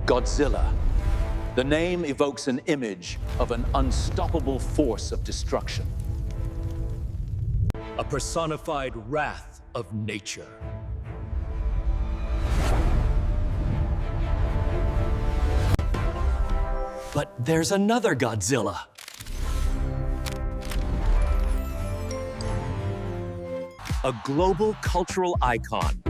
Godzilla. The name evokes an image of an unstoppable force of destruction. A personified wrath of nature. But there's another Godzilla. A global cultural icon,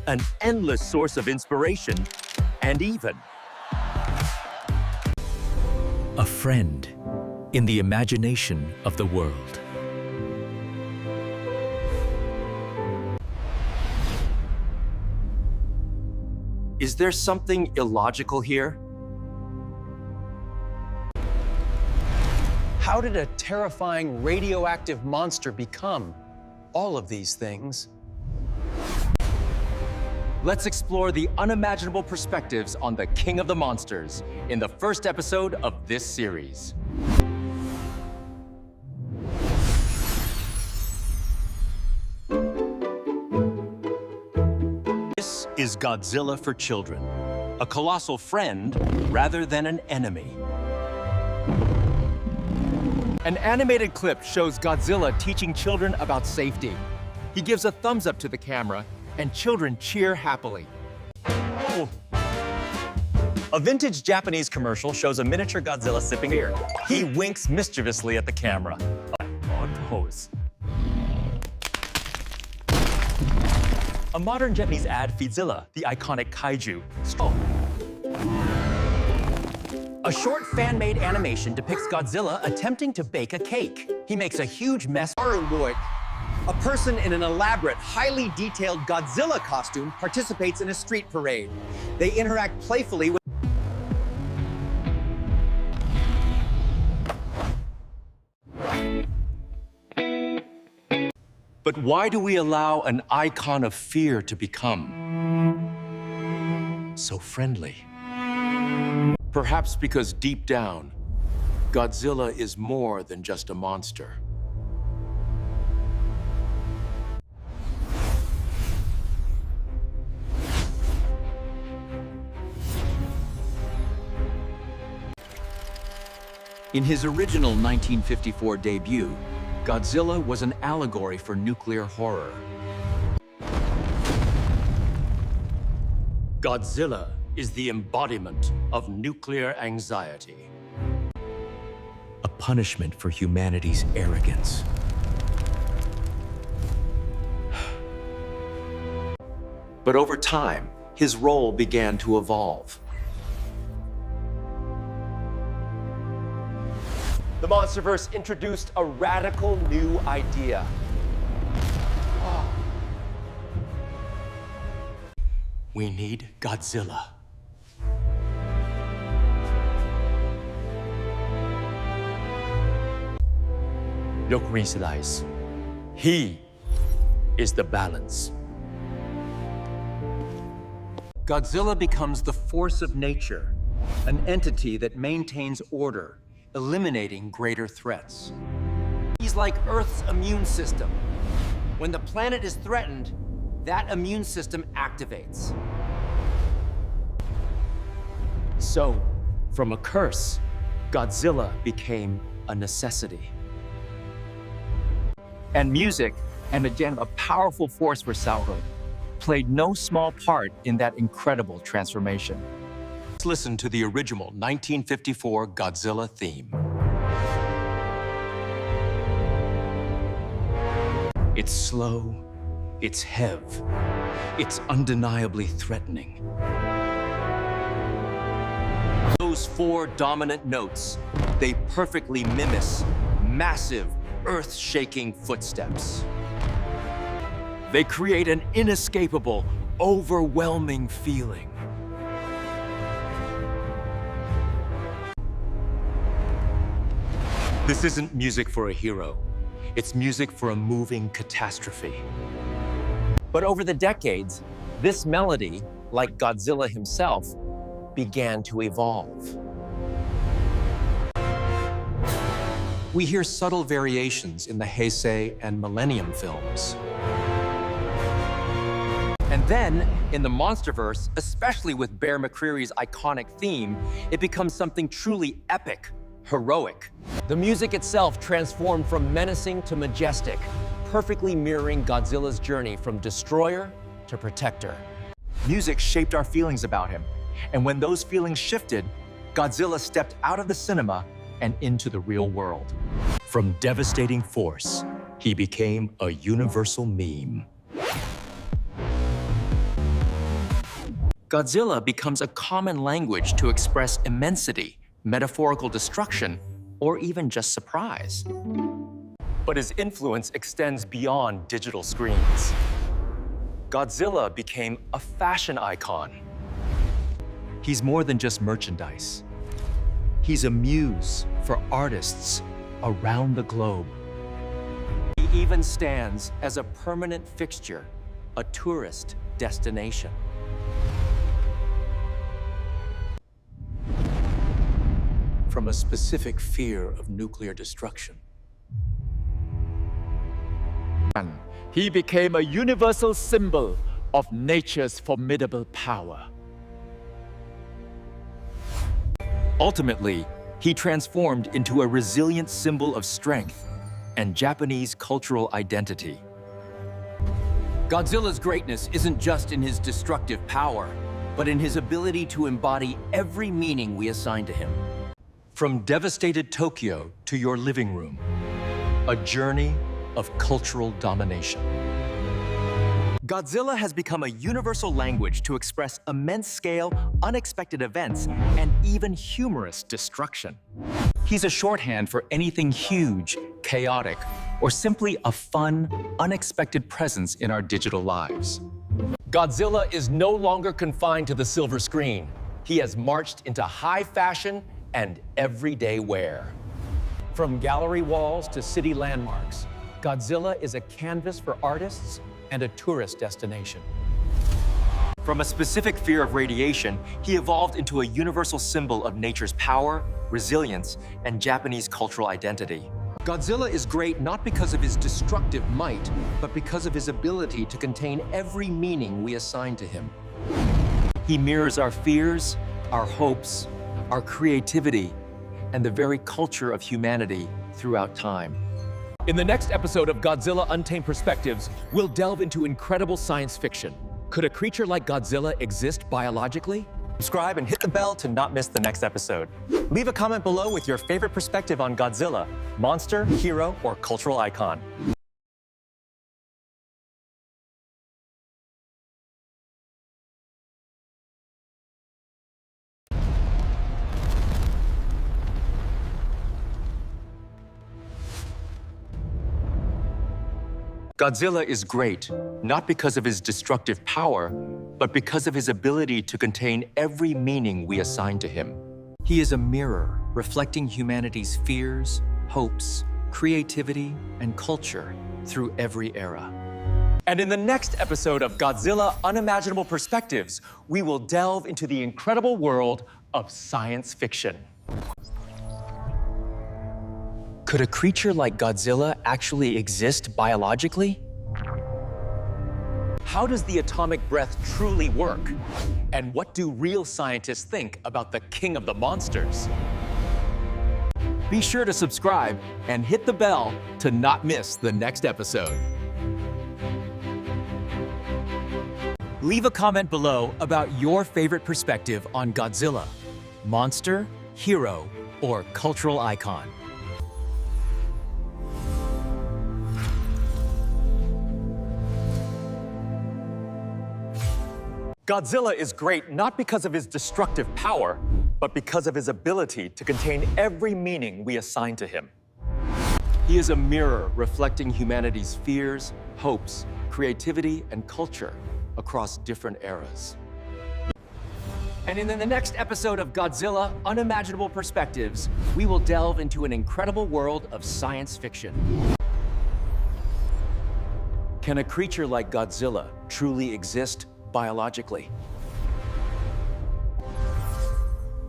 an endless source of inspiration, and even a friend in the imagination of the world. Is there something illogical here? How did a terrifying radioactive monster become all of these things? Let's explore the unimaginable perspectives on the King of the Monsters in the first episode of this series. This is Godzilla for children, a colossal friend rather than an enemy. An animated clip shows Godzilla teaching children about safety. He gives a thumbs up to the camera, and children cheer happily. Oh. A vintage Japanese commercial shows a miniature Godzilla sipping beer. He winks mischievously at the camera. On pose. A modern Japanese ad feeds Godzilla, the iconic kaiju. A short fan-made animation depicts Godzilla attempting to bake a cake. He makes a huge mess. A person in an elaborate, highly detailed Godzilla costume participates in a street parade. They interact playfully with But why do we allow an icon of fear to become so friendly? Perhaps because deep down, Godzilla is more than just a monster. In his original 1954 debut, Godzilla was an allegory for nuclear horror. Godzilla is the embodiment of nuclear anxiety. A punishment for humanity's arrogance. But over time, his role began to evolve. The Monsterverse introduced a radical new idea. We need Godzilla. Realize, he is the balance. Godzilla becomes the force of nature, an entity that maintains order, eliminating greater threats. He's like Earth's immune system. When the planet is threatened, that immune system activates. So, from a curse, Godzilla became a necessity. And music, and again a powerful force for sound, played no small part in that incredible transformation. Let's listen to the original 1954 Godzilla theme. It's slow, it's heavy, it's undeniably threatening. Those four dominant notes, they perfectly mimic massive, earth-shaking footsteps. They create an inescapable, overwhelming feeling. This isn't music for a hero. It's music for a moving catastrophe. But over the decades, this melody, like Godzilla himself, began to evolve. We hear subtle variations in the Heisei and Millennium films. And then, in the Monsterverse, especially with Bear McCreary's iconic theme, it becomes something truly epic, heroic. The music itself transformed from menacing to majestic, perfectly mirroring Godzilla's journey from destroyer to protector. Music shaped our feelings about him, and when those feelings shifted, Godzilla stepped out of the cinema and into the real world. From devastating force, he became a universal meme. Godzilla becomes a common language to express immensity, metaphorical destruction, or even just surprise. But his influence extends beyond digital screens. Godzilla became a fashion icon. He's more than just merchandise. He's a muse for artists around the globe. He even stands as a permanent fixture, a tourist destination. From a specific fear of nuclear destruction, he became a universal symbol of nature's formidable power. Ultimately, he transformed into a resilient symbol of strength and Japanese cultural identity. Godzilla's greatness isn't just in his destructive power, but in his ability to embody every meaning we assign to him. From devastated Tokyo to your living room, a journey of cultural domination. Godzilla has become a universal language to express immense scale, unexpected events, and even humorous destruction. He's a shorthand for anything huge, chaotic, or simply a fun, unexpected presence in our digital lives. Godzilla is no longer confined to the silver screen. He has marched into high fashion and everyday wear. From gallery walls to city landmarks, Godzilla is a canvas for artists and a tourist destination. From a specific fear of radiation, he evolved into a universal symbol of nature's power, resilience, and Japanese cultural identity. Godzilla is great not because of his destructive might, but because of his ability to contain every meaning we assign to him. He mirrors our fears, our hopes, our creativity, and the very culture of humanity throughout time. In the next episode of Godzilla Untamed Perspectives, we'll delve into incredible science fiction. Could a creature like Godzilla exist biologically? Subscribe and hit the bell to not miss the next episode. Leave a comment below with your favorite perspective on Godzilla, monster, hero, or cultural icon. Godzilla is great, not because of his destructive power, but because of his ability to contain every meaning we assign to him. He is a mirror reflecting humanity's fears, hopes, creativity, and culture through every era. And in the next episode of Godzilla Unimaginable Perspectives, we will delve into the incredible world of science fiction. Could a creature like Godzilla actually exist biologically? How does the atomic breath truly work? And what do real scientists think about the king of the monsters? Be sure to subscribe and hit the bell to not miss the next episode. Leave a comment below about your favorite perspective on Godzilla, monster, hero, or cultural icon. Godzilla is great not because of his destructive power, but because of his ability to contain every meaning we assign to him. He is a mirror reflecting humanity's fears, hopes, creativity, and culture across different eras. And in the next episode of Godzilla Unimaginable Perspectives, we will delve into an incredible world of science fiction. Can a creature like Godzilla truly exist biologically?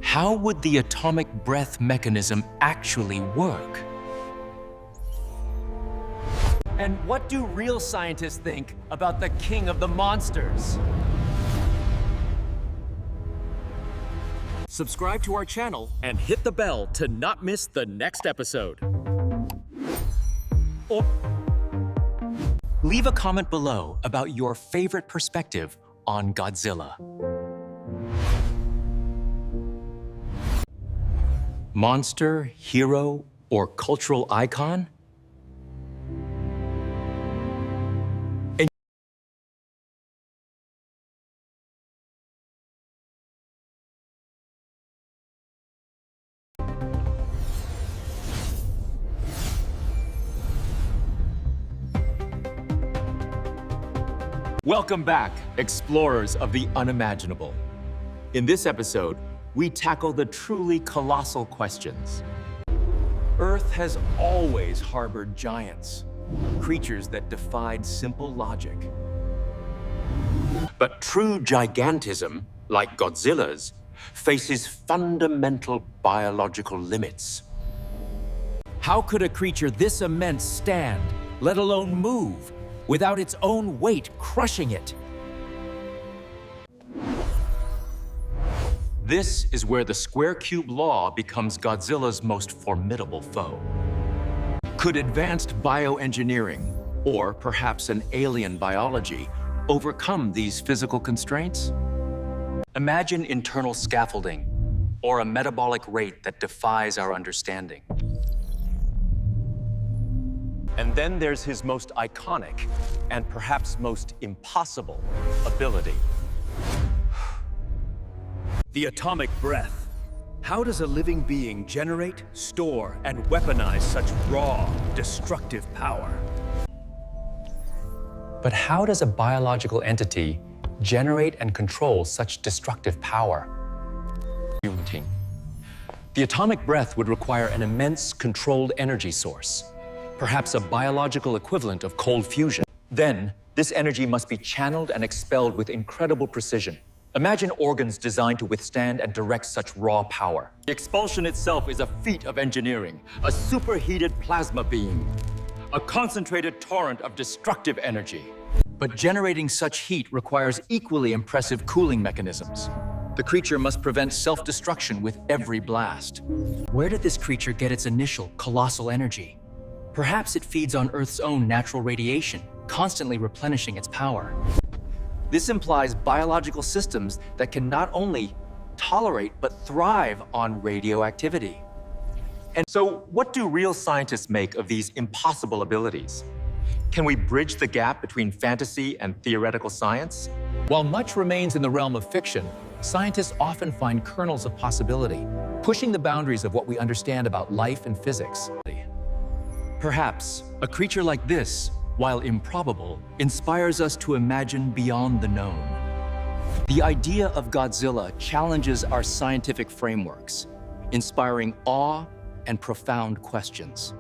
How would the atomic breath mechanism actually work? And what do real scientists think about the king of the monsters? Subscribe to our channel and hit the bell to not miss the next episode. Or leave a comment below about your favorite perspective on Godzilla. Monster, hero, or cultural icon? Welcome back, explorers of the unimaginable. In this episode, we tackle the truly colossal questions. Earth has always harbored giants, creatures that defied simple logic. But true gigantism, like Godzilla's, faces fundamental biological limits. How could a creature this immense stand, let alone move, without its own weight crushing it? This is where the square-cube law becomes Godzilla's most formidable foe. Could advanced bioengineering, or perhaps an alien biology, overcome these physical constraints? Imagine internal scaffolding, or a metabolic rate that defies our understanding. And then there's his most iconic and perhaps most impossible ability. The atomic breath. How does a living being generate, store, and weaponize such raw, destructive power? But how does a biological entity generate and control such destructive power? The atomic breath would require an immense controlled energy source, perhaps a biological equivalent of cold fusion. Then, this energy must be channeled and expelled with incredible precision. Imagine organs designed to withstand and direct such raw power. The expulsion itself is a feat of engineering, a superheated plasma beam, a concentrated torrent of destructive energy. But generating such heat requires equally impressive cooling mechanisms. The creature must prevent self-destruction with every blast. Where did this creature get its initial colossal energy? Perhaps it feeds on Earth's own natural radiation, constantly replenishing its power. This implies biological systems that can not only tolerate but thrive on radioactivity. And so, what do real scientists make of these impossible abilities? Can we bridge the gap between fantasy and theoretical science? While much remains in the realm of fiction, scientists often find kernels of possibility, pushing the boundaries of what we understand about life and physics. Perhaps a creature like this, while improbable, inspires us to imagine beyond the known. The idea of Godzilla challenges our scientific frameworks, inspiring awe and profound questions.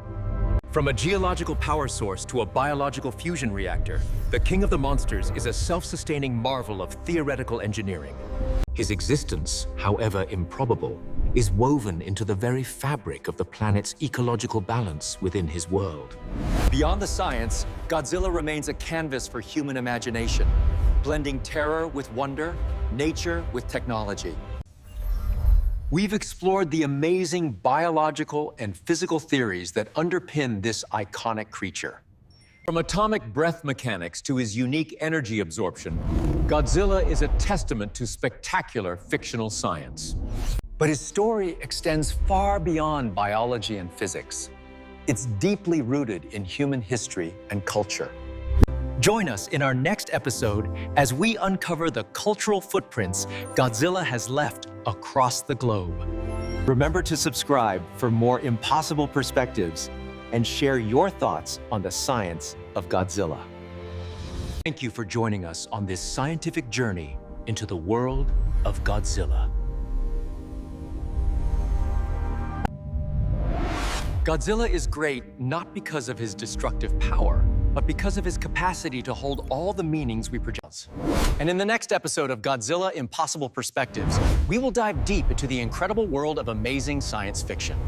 From a geological power source to a biological fusion reactor, the King of the Monsters is a self-sustaining marvel of theoretical engineering. His existence, however improbable, is woven into the very fabric of the planet's ecological balance within his world. Beyond the science, Godzilla remains a canvas for human imagination, blending terror with wonder, nature with technology. We've explored the amazing biological and physical theories that underpin this iconic creature. From atomic breath mechanics to his unique energy absorption, Godzilla is a testament to spectacular fictional science. But his story extends far beyond biology and physics. It's deeply rooted in human history and culture. Join us in our next episode as we uncover the cultural footprints Godzilla has left across the globe. Remember to subscribe for more impossible perspectives and share your thoughts on the science of Godzilla. Thank you for joining us on this scientific journey into the world of Godzilla. Godzilla is great not because of his destructive power, but because of his capacity to hold all the meanings we project. And in the next episode of Godzilla Impossible Perspectives, we will dive deep into the incredible world of amazing science fiction.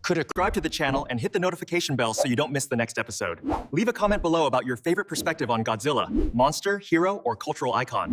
Could a Subscribe to the channel and hit the notification bell so you don't miss the next episode. Leave a comment below about your favorite perspective on Godzilla, monster, hero, or cultural icon.